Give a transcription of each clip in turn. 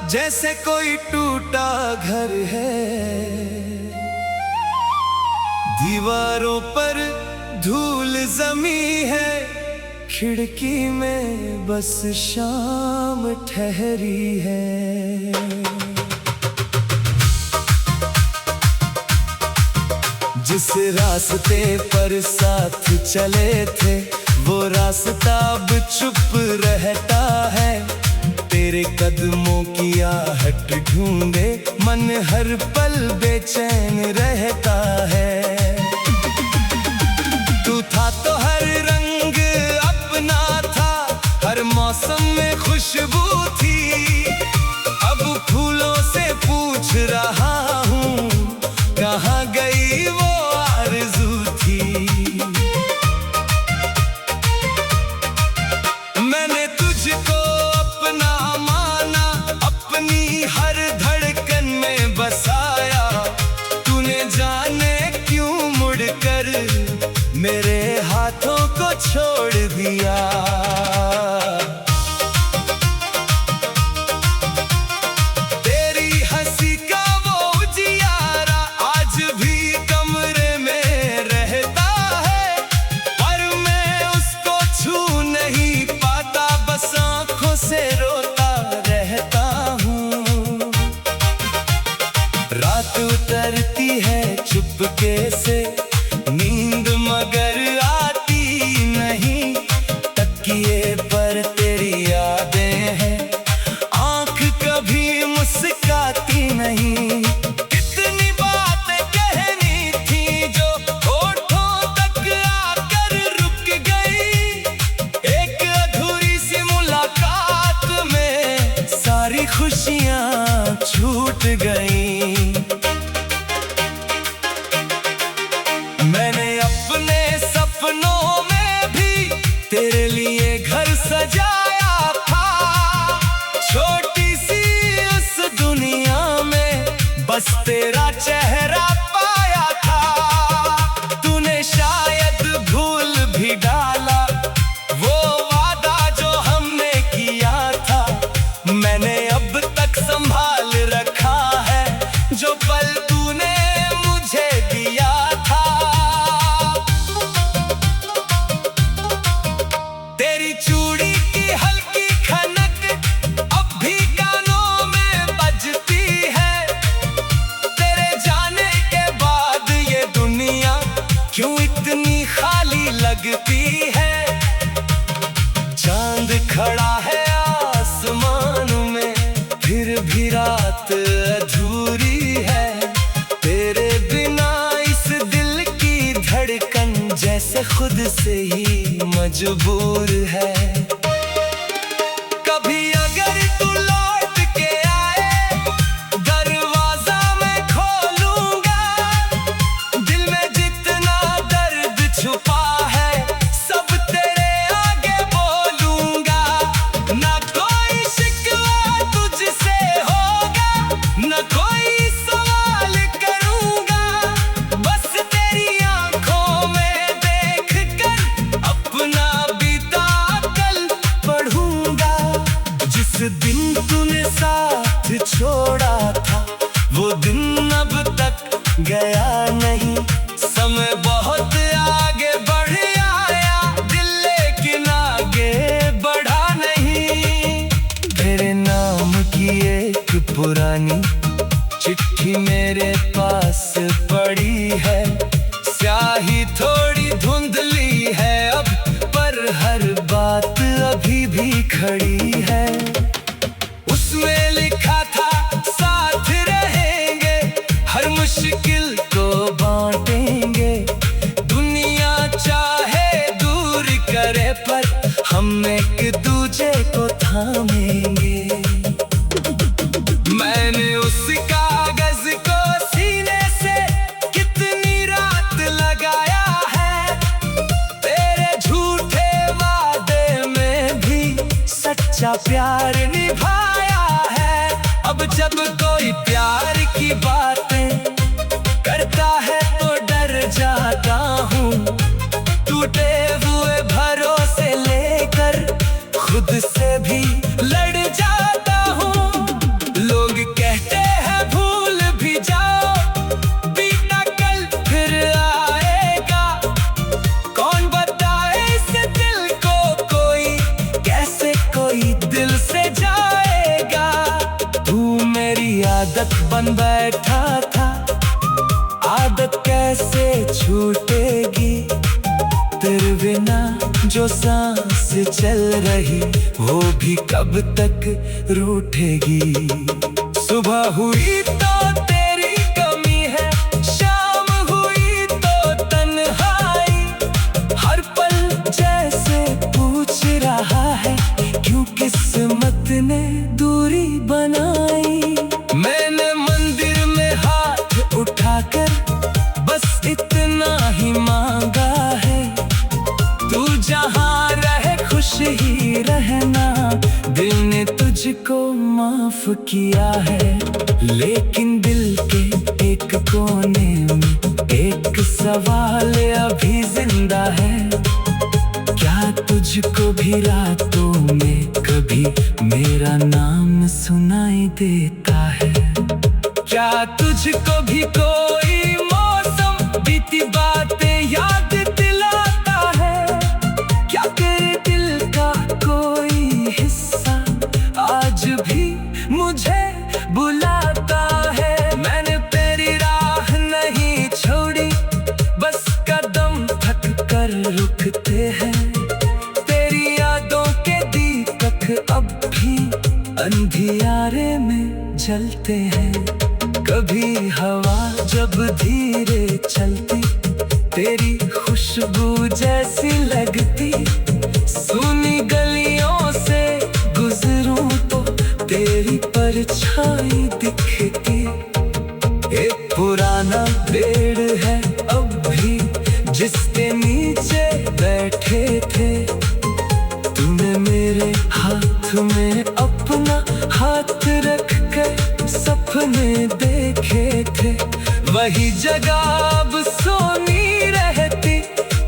जैसे कोई टूटा घर है, दीवारों पर धूल जमी है, खिड़की में बस शाम ठहरी है। जिस रास्ते पर साथ चले थे वो रास्ता अब चुप रहता है। तेरे कदमों की आहट ढूंढे मन हर पल बेचैन रहता है। तू था तो हर रंग अपना था, हर मौसम में खुशबू थी। अब फूलों से पूछ रहा हूँ कहाँ गई वो आरज़ू थी। मैंने तुझको अपना माना, अपनी हर धड़कन में बसाया। तूने जाने क्यों मुड़कर मेरे हाथों को छोड़ दिया। तेरी हंसी का वो उजियारा आज भी कमरे में रहता है, पर मैं उसको छू नहीं पाता, बस आंखों से रोता रहता हूँ। रात उतरती है चुपके से, नींद मगर आती नहीं। तकिए पर तेरी यादें हैं, आंख कभी मुस्काती नहीं। कितनी बातें कहनी थी जो होठों तक आकर रुक गई। एक अधूरी सी मुलाकात में सारी खुशियां छूट गई। मैंने अपने सपनों में भी तेरे लिए घर सजाया था। छोटी सी उस दुनिया में बस तेरा चेहरा पाया था। तूने शायद भूल भी डाला वो वादा जो हमने किया था। मैंने अब तक संभाल रखा है जो पल तूने मुझे दिया था। तेरी चूड़ी की हल्की खनक अब भी कानों में बजती है। तेरे जाने के बाद ये दुनिया क्यों इतनी खाली लगती है। चांद खड़ा है आसमान में, फिर भी रात अधूरी है। तेरे बिना इस दिल की धड़कन जैसे खुद से ही मजबूर है। कभी अगर तू लौट के आए दरवाजा मैं खोलूंगा। दिल में जितना दर्द छुपा है सब तेरे आगे बोलूंगा। ना कोई शिकवा तुझसे होगा, ना कोई सवाल करूंगा। बस तेरी आंखों में देख कर अपना बीता कल पढ़ूंगा। जिस दिन तूने साथ छोड़ा था वो दिन अब तक गया नहीं। समय बहुत आगे बढ़ आया, दिल लेकिन आगे बढ़ा नहीं। तेरे नाम की एक पुरानी चिट्ठी मेरे पास पड़ी है। स्याही थोड़ी धुंधली है अब, पर हर बात अभी भी खड़ी है। उसमें लिखा था साथ रहेंगे, हर मुश्किल को बांटेंगे। दुनिया चाहे दूर करे पर हम एक दूजे को थामेंगे। मैंने उस कागज को सीने से कितनी रात लगाया है। तेरे झूठे वादे में भी सच्चा प्यार निभाया है। अब जब कोई प्यार की बातें करता है तो डर जाता हूँ। टूटे हुए भरोसे लेकर खुद से भी लड़ जाता हूँ। जो सांस चल रही वो भी कब तक रूठेगी। सुबह हुई तो तेरी कमी है, शाम हुई तो तन्हाई, हर पल जैसे पूछ रहा है क्यों किस्मत ने दूरी बनाई। मैंने मंदिर में हाथ उठाकर बस इतना ही मांगा है, तू जहाँ रहे खुश ही रहना, दिल ने तुझको माफ किया है। लेकिन दिल के एक कोने में एक सवाल अभी जिंदा है, क्या तुझको भी रातों में कभी मेरा नाम सुनाई देता है? क्या तुझको भी कोई मौसम बीती बातें याद दिलाता है? क्या तेरे दिल का कोई हिस्सा आज भी मुझे बुलाता है? मैंने तेरी राह नहीं छोड़ी, बस कदम थक कर रुकते हैं, तेरी यादों के दीपक अब भी अंधियारे में जलते हैं। कभी हवा जब धीरे चलती तेरी खुशबू जैसी लगती, सुनी गलियों से गुजरूं तो तेरी परछाई दिखती। एक पुराना पेड़ है अब भी जिसके नीचे बैठे थे, तूने मेरे हाथ में अपना हाथ रख कर सपने देखे थे, वही जगह अब सोनी रहती,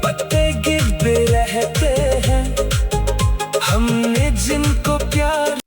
पत्ते गिरते रहते हैं, हमने जिनको प्यार।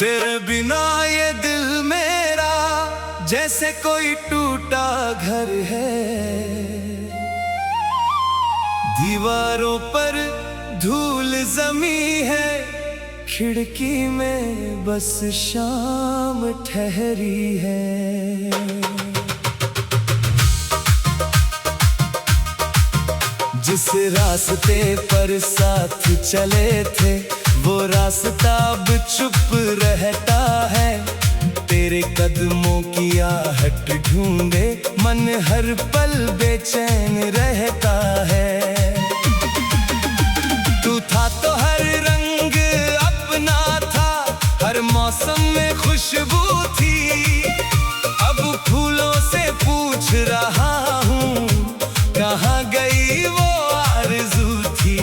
तेरे बिना ये दिल मेरा जैसे कोई टूटा घर है, दीवारों पर धूल जमी है, खिड़की में बस शाम ठहरी है। जिस रास्ते पर साथ चले थे वो रास्ता अब चुप रहता है, तेरे कदमों की आहट ढूंढे मन हर पल बेचैन रहता है। तू था तो हर रंग अपना था, हर मौसम में खुशबू थी, अब फूलों से पूछ रहा हूँ कहाँ गई वो आरज़ू थी।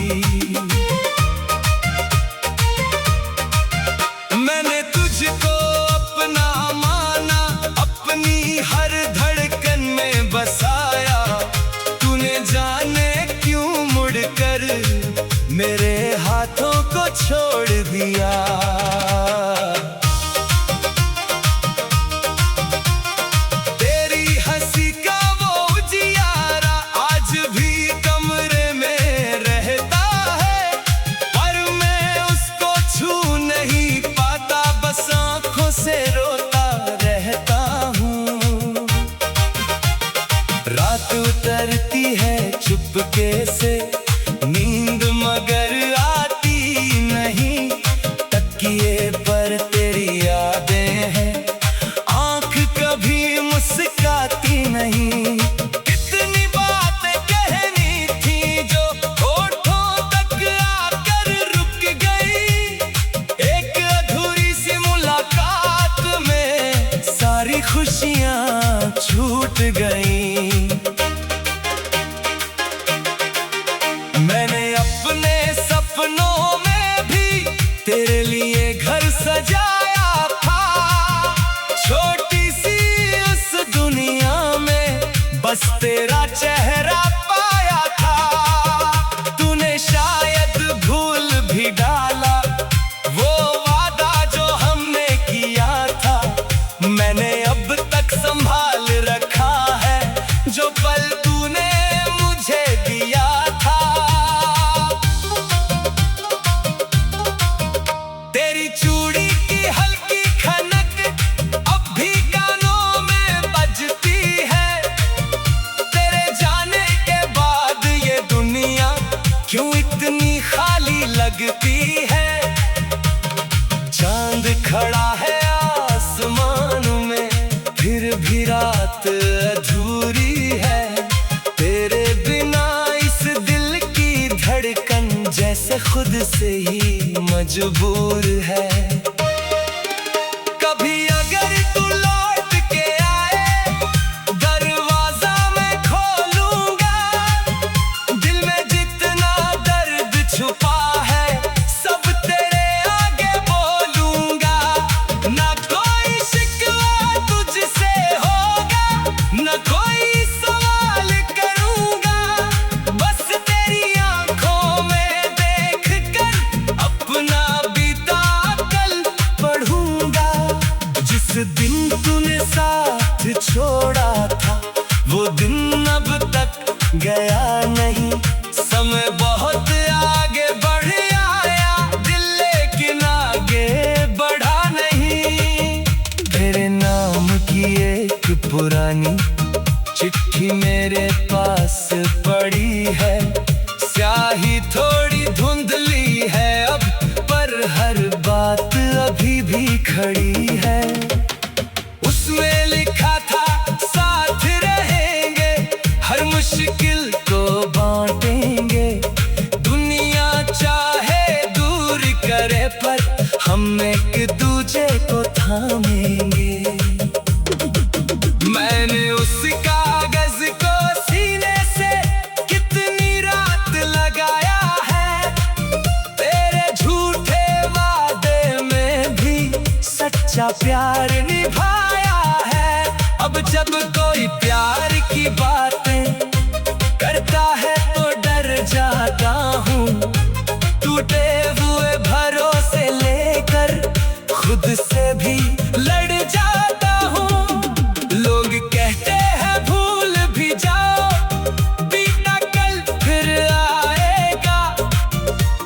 मैंने तुझको अपना माना, अपनी हर धड़कन में बसाया, तूने जाने क्यों मुड़कर मेरे हाथों को छोड़ दिया। तेरी हंसी का वो उजियारा आज भी कमरे में रहता है, पर मैं उसको छू नहीं पाता, बस आंखों से रोता रहता हूँ। रात उतरती है चुपके से, नींद मगर आती नहीं, तकिए पर तेरी यादें हैं, आंख कभी मुस्काती नहीं। कितनी बातें कहनी थी जो होठों तक आकर रुक गई, एक अधूरी सी मुलाकात में सारी खुशियां छूट गई। मैंने अपने सपनों में भी तेरे लिए घर सजाया था, छोटी सी उस दुनिया में बस तेरा चेहरा पाया था। तूने शायद भूल भी डाला अब तक संभाल रखा है, जो पल तूने मुझे दिया था। तेरी चूड़ी की हल्की खनक अब भी कानों में बजती है। तेरे जाने के बाद ये दुनिया क्यों इतनी खाली लगती है। चांद खड़ा है आसमान में, फिर भी रात अधूरी है। तेरे बिना इस दिल की धड़कन जैसे खुद से ही मजबूर है। कभी अगर तू लौट के आए, दरवाजा मैं खोलूंगा। दिल में जितना दर्द छुपा है, सब तेरे आगे बोलूंगा। ना कोई शिकवा तुझसे होगा, ना कोई सवाल करूंगा। बस तेरी आंखों में देख कर अपना बीता कल पढ़ूंगा। जिस दिन तूने साथ छोड़ा था, वो दिन अब तक गया नहीं। समय बहुत आगे बढ़ आया, दिल लेकिन आगे बढ़ा नहीं। तेरे नाम की एक पुरानी चिट्ठी मेरे पास पड़ी है। स्याही थोड़ी धुंधली है अब, पर हर बात अभी भी खड़ी है। उसमें लिखा था साथ रहेंगे, हर मुश्किल को बांटेंगे। दुनिया चाहे दूर करे, पर हम एक दूजे को थामेंगे। मैंने उस कागज को सीने से कितनी रात लगाया है। तेरे झूठे वादे में भी सच्चा प्यार निभाया है। अब जब कोई प्यार की बातें करता है तो डर जाता हूँ। टूटे हुए भरोसे लेकर खुद से भी लड़ जाता हूँ। लोग कहते हैं भूल भी जाओ, बीता कल फिर आएगा।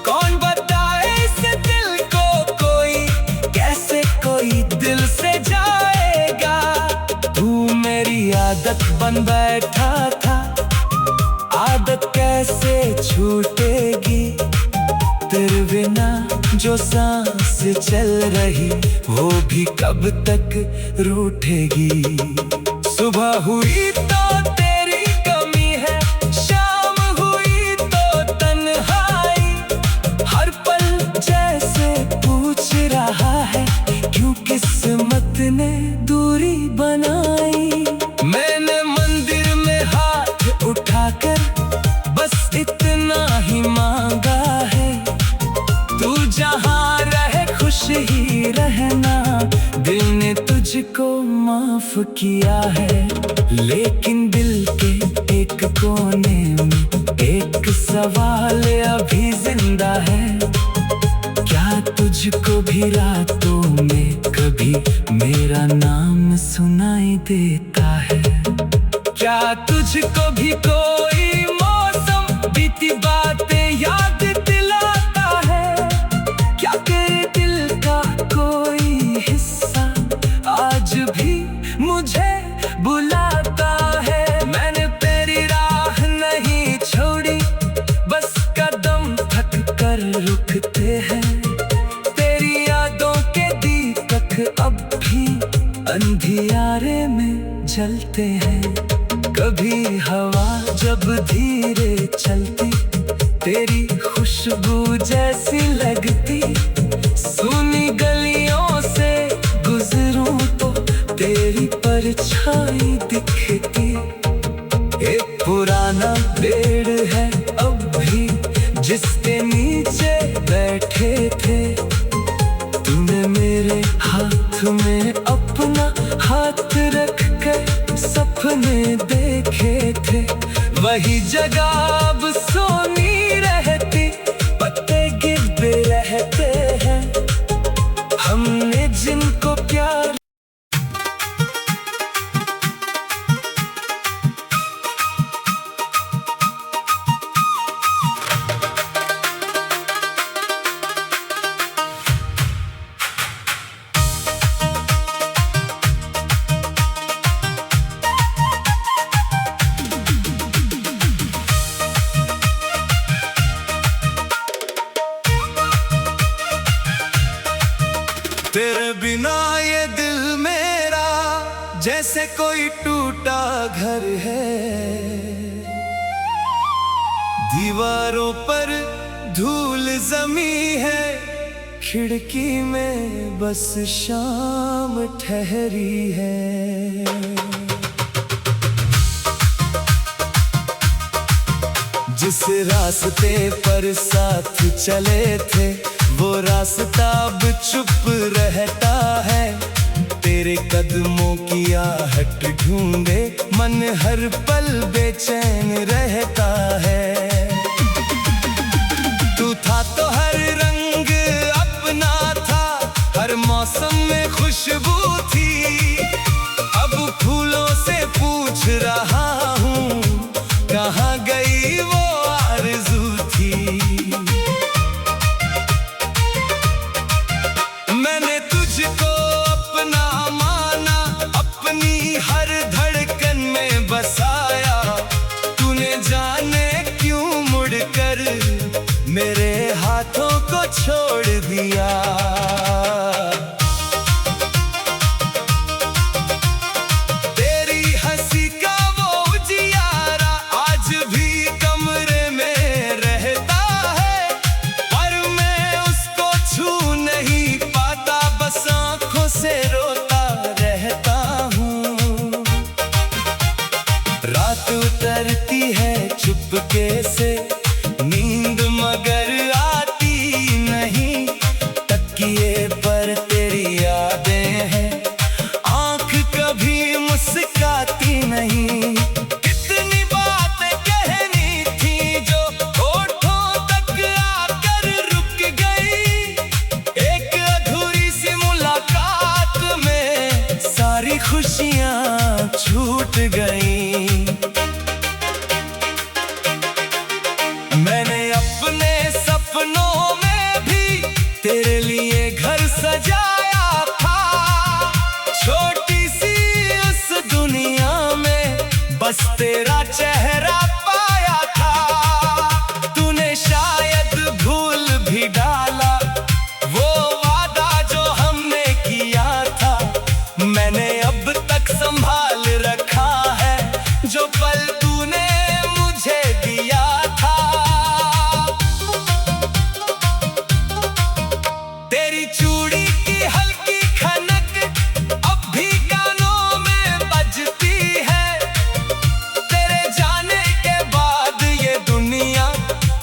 कौन बताए इस दिल को कोई कैसे कोई दिल से जाएगा। तू मेरी आदत बन बैठा था, आदत कैसे छूटेगी। तेरे बिना जो सांस चल रही, वो भी कब तक रूठेगी। सुबह हुई तो तेरी कमी है, शाम हुई तो तन्हाई। हर पल जैसे पूछ रहा है, क्यों किस्मत ने दूरी बनाई। मैंने मंदिर में हाथ उठाकर बस इतना ही मांगा है। तू जहाँ रहे खुश ही रहना, दिल ने तुझको माफ किया है। लेकिन दिल के एक कोने में एक सवाल अभी जिंदा है। क्या तुझको भी रातों में कभी मेरा नाम सुनाई देता है। क्या तुझको भी कोई मौसम बीती बातें याद दिलाता है। क्या तेरे दिल का कोई हिस्सा आज भी मुझे बुलाता है। मैंने तेरी राह नहीं छोड़ी, बस कदम थक कर रुकते हैं। तेरी यादों के दीपक अब भी अंधियारे में जलते हैं। कभी हवा जब धीरे चलती, तेरी खुशबू जैसी लगती। सुनी गलियों से गुजरूं तो तेरी परछाई दिखती। एक पुराना पेड़ है अब भी, जिसके नीचे बैठे थे। तूने मेरे हाथ में अपना हाथ रख कर सपने देखे थे। वही जगह अब सोनी रहती, पत्ते गिरते रहते हैं। हमने जिनको प्यार जैसे कोई टूटा घर है, दीवारों पर धूल जमी है, खिड़की में बस शाम ठहरी है। जिस रास्ते पर साथ चले थे वो रास्ता अब चुप रहता है। तेरे कदमों की आहट ढूंढे मन हर पल बेचैन रहता है। तू था तो हर रंग अपना था, हर मौसम में खुशबू थी। अब फूलों से पूछ रहा हूँ कहाँ गई वो आरज़ू थी। मैंने तुझको अपना माना, अपनी हर धड़कन में बसाया। तूने जाने क्यों मुड़कर मेरे हाथों को छोड़ दिया। तेरी हंसी का वो उजियारा आज भी कमरे में रहता है, पर मैं उसको छू नहीं पाता, बस आंखों से रोता रहता हूँ। रात उतरती है चुपके से, नींद मगर आती नहीं। तकिए पर तेरी यादें हैं, आंख कभी मुस्काती नहीं। कितनी बातें कहनी थी जो होठों तक आकर रुक गई। एक अधूरी सी मुलाकात में सारी खुशियां छूट गई। मैंने अपने सपनों में भी तेरे लिए घर सजाया था। छोटी सी उस दुनिया में बस तेरा चेहरा पाया था। तूने शायद भूल भी डाला वो वादा जो हमने किया था। मैंने अब तक संभाल रखा है जो पल तूने मुझे दिया था। तेरी चूड़ी की हल्की खनक अब भी कानों में बजती है। तेरे जाने के बाद ये दुनिया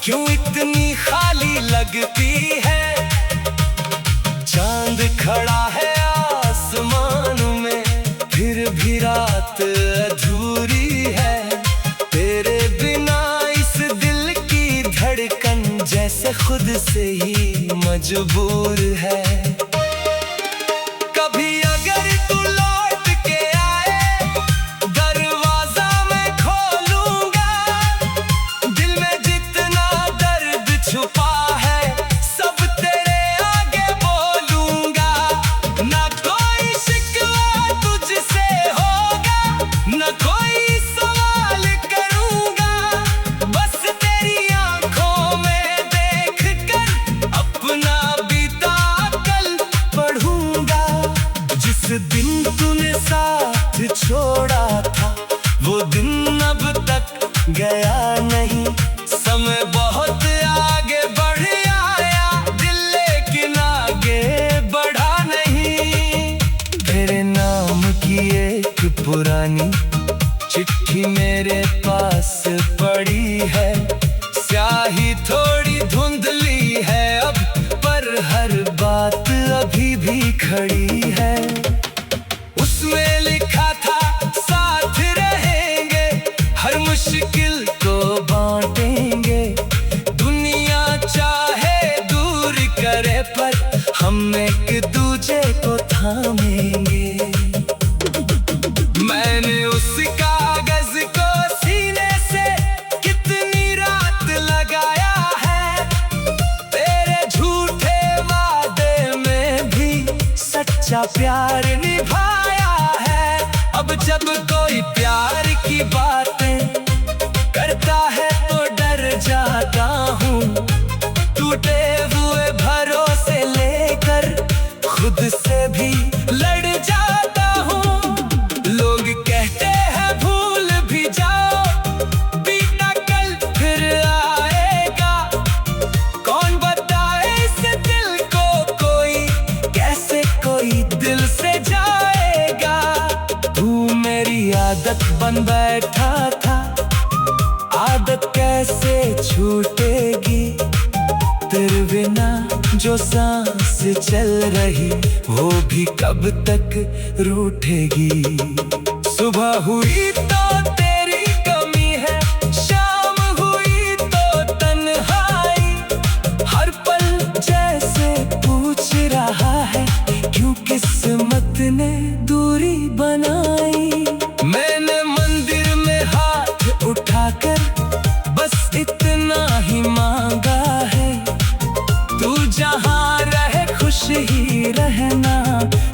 क्यों इतनी खाली लगती है। चांद खड़ा है आसमान में, फिर भी रात अधूरी है। तेरे बिना इस दिल की धड़कन जैसे खुद से ही मजबूर है। कभी अगर तू लौट के आए दरवाजा मैं खोलूंगा। दिल में जितना दर्द छुपा है सब तेरे आगे बोलूंगा। ना कोई शिकवा तुझसे होगा, ना कोई सवाल करूंगा। बस तेरी आंखों में देख कर अपना बीता कल पढ़ूंगा। जिस दिन तूने साथ छोड़ा था वो दिन अब तक गया नहीं। समय बहुत आगे बढ़ आया, दिल लेकिन आगे बढ़ा नहीं। तेरे नाम की एक पुरानी चिट्ठी मेरे पास पड़ी है। स्याही थोड़ी धुंधली है अब, पर हर बात अभी भी खड़ी है। उसमें लिखा था साथ रहेंगे, हर मुश्किल को बांटेंगे। दुनिया चाहे दूर करे पर हम एक दूजे को थामेंगे। मैंने उस कागज को सीने से कितनी रात लगाया है। तेरे झूठे वादे में भी सच्चा प्यार निभाया है। अब जब कोई प्यार की बातें करता है तो डर जाता हूँ। टूटे हुए भरोसे लेकर खुद से भी लड़ जाता हूँ। आदत बन बैठा था, आदत कैसे छूटेगी। तेरे बिना जो सांस चल रही वो भी कब तक रूठेगी। सुबह हुई तो तेरी कमी है, शाम हुई तो तन्हाई। हर पल जैसे पूछ रहा है क्यों किस्मत ने दूरी बनाई। मैंने मंदिर में हाथ उठाकर बस इतना ही मांगा है, तू जहाँ रहे खुश ही रहना।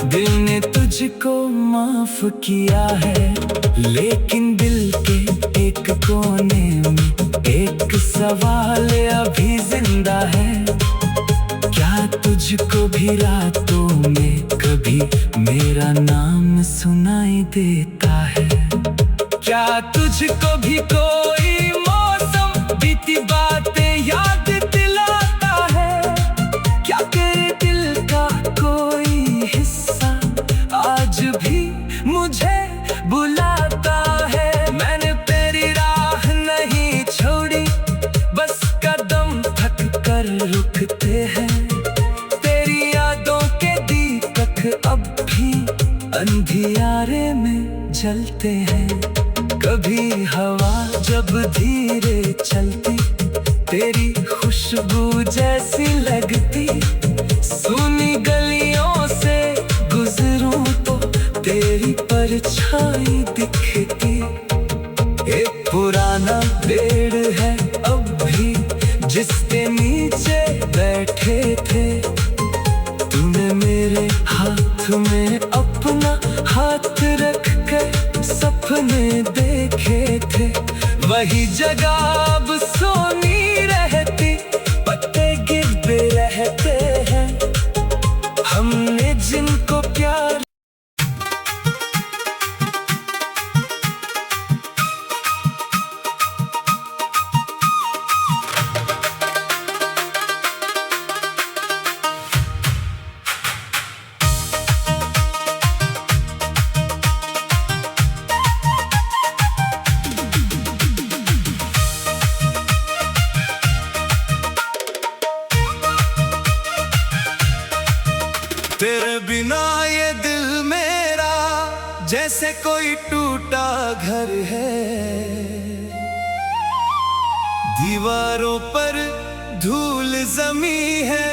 दिल ने तुझको माफ किया है, लेकिन दिल के एक कोने में एक सवाल अभी जिंदा है। क्या तुझको भी रातों में कभी मेरा नाम सुनाई देता है? क्या तुझको भी कोई मौसम बीती बातें याद दिलाता है? क्या तेरे दिल का कोई हिस्सा आज भी मुझे बुलाता है? मैंने तेरी राह नहीं छोड़ी, बस कदम थक कर रुकते हैं। तेरी यादों के दीपक अब भी अंधियारे में जलते हैं। कभी हवा जब धीरे चलती तेरी खुशबू जैसी लगती। सुनी गलियों से गुजरूं तो तेरी परछाई दिखती। एक पुराना पेड़ है अब भी जिसके नीचे बैठे थे। तूने मेरे हाथ में अपना हाथ रख कर सपने देखे थे। वही जगह अब सोनी रहती, पत्ते गिरते रहते हैं। हमने जिनको प्यार तेरे बिना ये दिल मेरा जैसे कोई टूटा घर है। दीवारों पर धूल जमी है,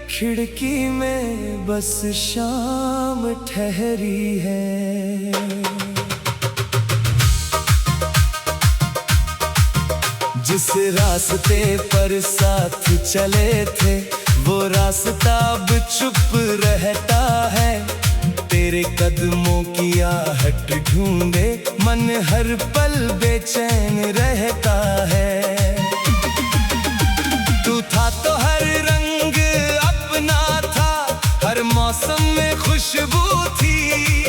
खिड़की में बस शाम ठहरी है। जिस रास्ते पर साथ चले थे वो रास्ता अब चुप रहता है। तेरे कदमों की आहट ढूंढे मन हर पल बेचैन रहता है। तू था तो हर रंग अपना था, हर मौसम में खुशबू थी।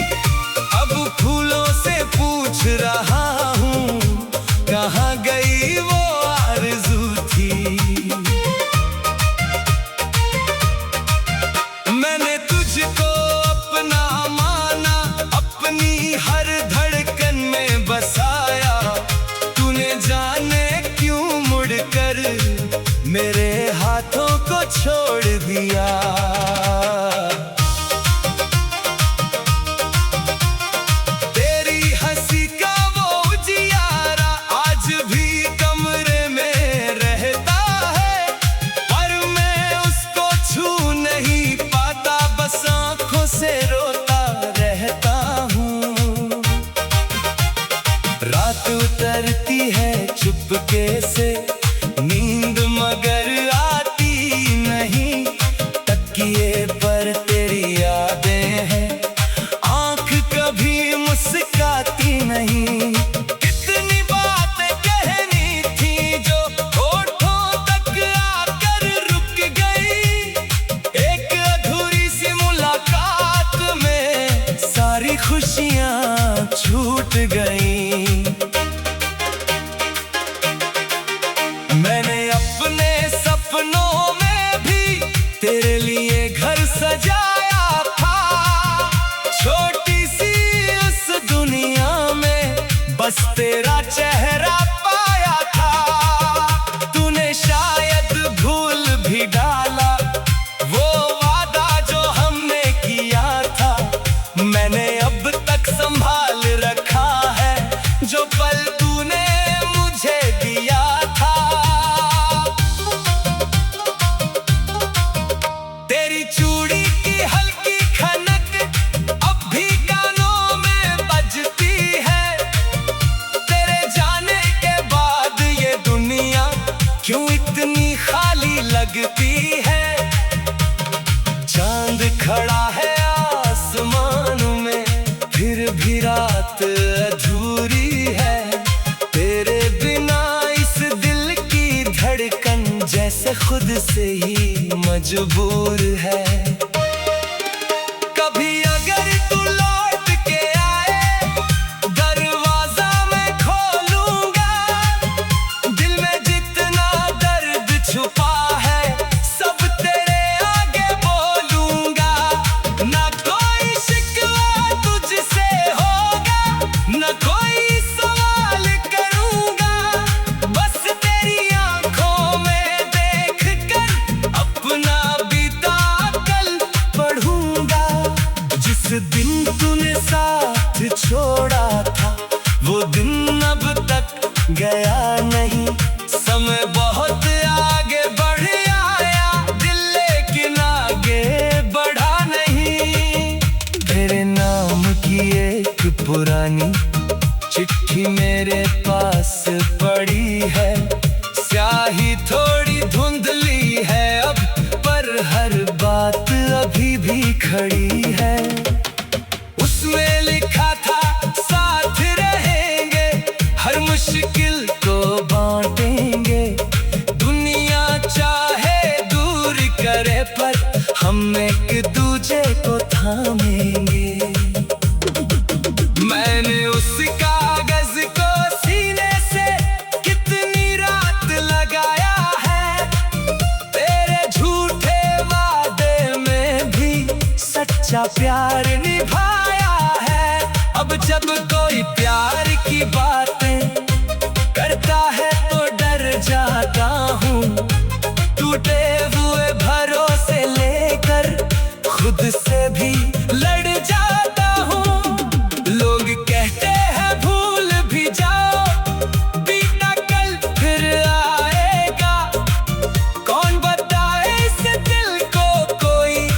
अब फूलों से पूछ रहा हूँ कहाँ गई वो आरज़ू थी। मैंने तुझको अपना माना, अपनी हर धड़कन में बसाया। तूने जाने क्यों मुड़कर मेरे हाथों को छोड़ दिया। तेरी हंसी का वो उजियारा आज भी कमरे में रहता है, पर मैं उसको छू नहीं पाता, बस आंखों से रोता रहता हूँ। रात उतरती है चुपके से, नींद मगर आती नहीं। तकिए पर तेरी यादें हैं, आंख कभी मुस्काती नहीं। कितनी बातें कहनी थी जो होठों तक आकर रुक गई। एक अधूरी सी मुलाकात में सारी खुशियां छूट गई। भी रात अधूरी है। तेरे बिना इस दिल की धड़कन जैसे खुद से ही मजबूर है। कभी अगर तू लौट के आए, दरवाजा मैं खोलूंगा। दिल में जितना दर्द छुपा है, सब तेरे आगे बोलूंगा। ना कोई शिकवा तुझसे होगा, ना कोई सवाल करूंगा। बस तेरी आंखों में देख कर अपना बीता कल पढ़ूंगा। जिस दिन तूने साथ छोड़ा था, वो दिन अब तक गया नहीं। समय बहुत आगे बढ़ आया, दिल लेकिन आगे बढ़ा नहीं। तेरे नाम की एक पुरानी चिट्ठी मेरे पास पड़ी है। स्याही थोड़ी धुंधली है अब, पर हर बात अभी भी खड़ी है। उसमें लिखा था साथ रहेंगे, हर मुश्किल को बांटेंगे। दुनिया चाहे दूर करे, पर हम एक दूजे को थामेंगे। मैंने उस कागज को सीने से कितनी रात लगाया है। तेरे झूठे वादे में भी सच्चा प्यार निभाया है। अब जब कोई प्यार की बातें करता है तो डर जाता हूँ। टूटे हुए भरोसे लेकर खुद से भी लड़ जाता हूँ। लोग कहते हैं भूल भी जाओ, बीता कल फिर आएगा। कौन बताए इस दिल को कोई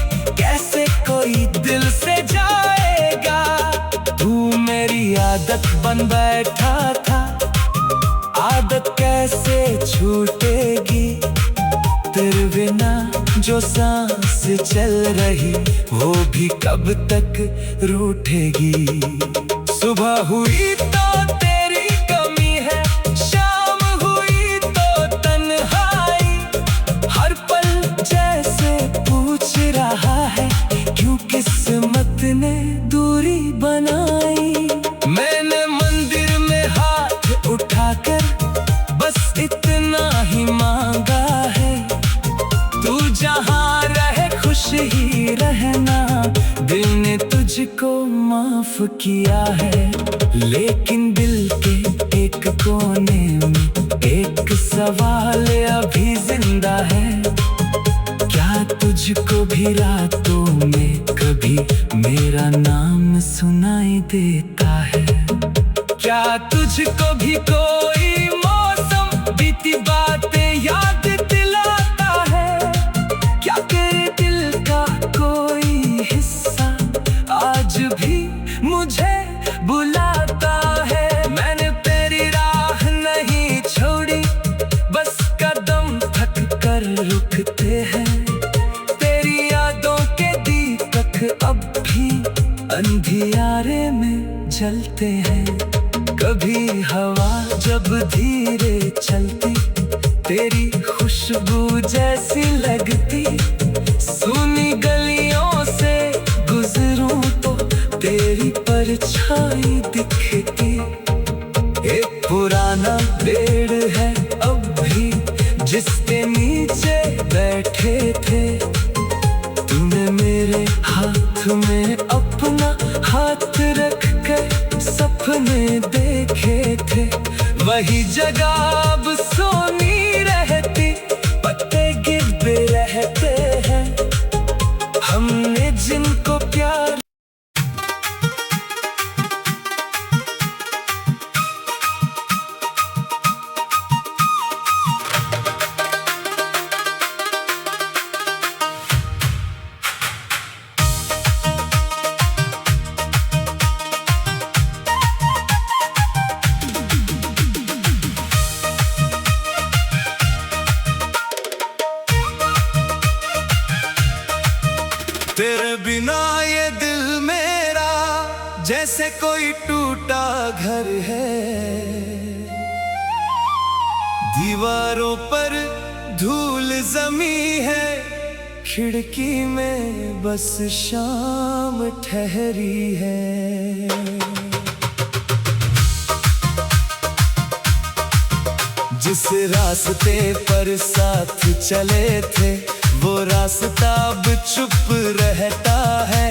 कैसे कोई दिल से जाएगा। तू मेरी आदत बन बैठा था, आदत कैसे छूटेगी। तेरे बिना जो सांस चल रही, वो भी कब तक रूठेगी। सुबह हुई तो तेरी कमी है, शाम हुई तो तन्हाई। हर पल जैसे पूछ रहा है, क्यों किस्मत ने दूरी बनाई। मैंने मंदिर में हाथ उठाकर बस इतना ही मांगा है। तू जहाँ रहे खुश ही रहना, दिल ने तुझको माफ किया है। लेकिन दिल के एक कोने में एक सवाल अभी जिंदा है। क्या तुझको भी रातों में कभी मेरा नाम सुनाई देता है। क्या तुझको भी कोई मौसम बीती बातें याद दिलाता है। क्या तेरे दिल का कोई हिस्सा आज भी मुझे बुलाता है। मैंने तेरी राह नहीं छोड़ी, बस कदम थक कर रुकते हैं। तेरी यादों के दीपक अब भी अंधियारे में जलते हैं। कभी हवा जब धीरे चलती, तेरी खुशबू जैसी लगती। सुनी गलियों से गुजरूं तो तेरी परछाई दिखती। एक पुराना पेड़ है अब भी, जिसके नीचे बैठे थे। तूने मेरे हाथ में अपना हाथ रख कर सपने देखे थे। वही जगह अब सोनी रहती, पत्ते गिरते रहते हैं। हमने जिनको प्यार कोई टूटा घर है, दीवारों पर धूल जमी है, खिड़की में बस शाम ठहरी है। जिस रास्ते पर साथ चले थे वो रास्ता अब चुप रहता है,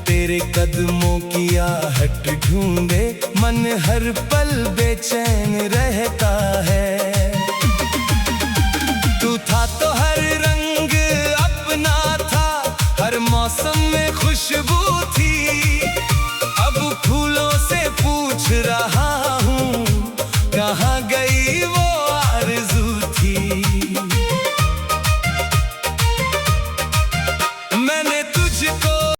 तेरे कदमों की आहट ढूंढे मन हर पल बेचैन रहता है।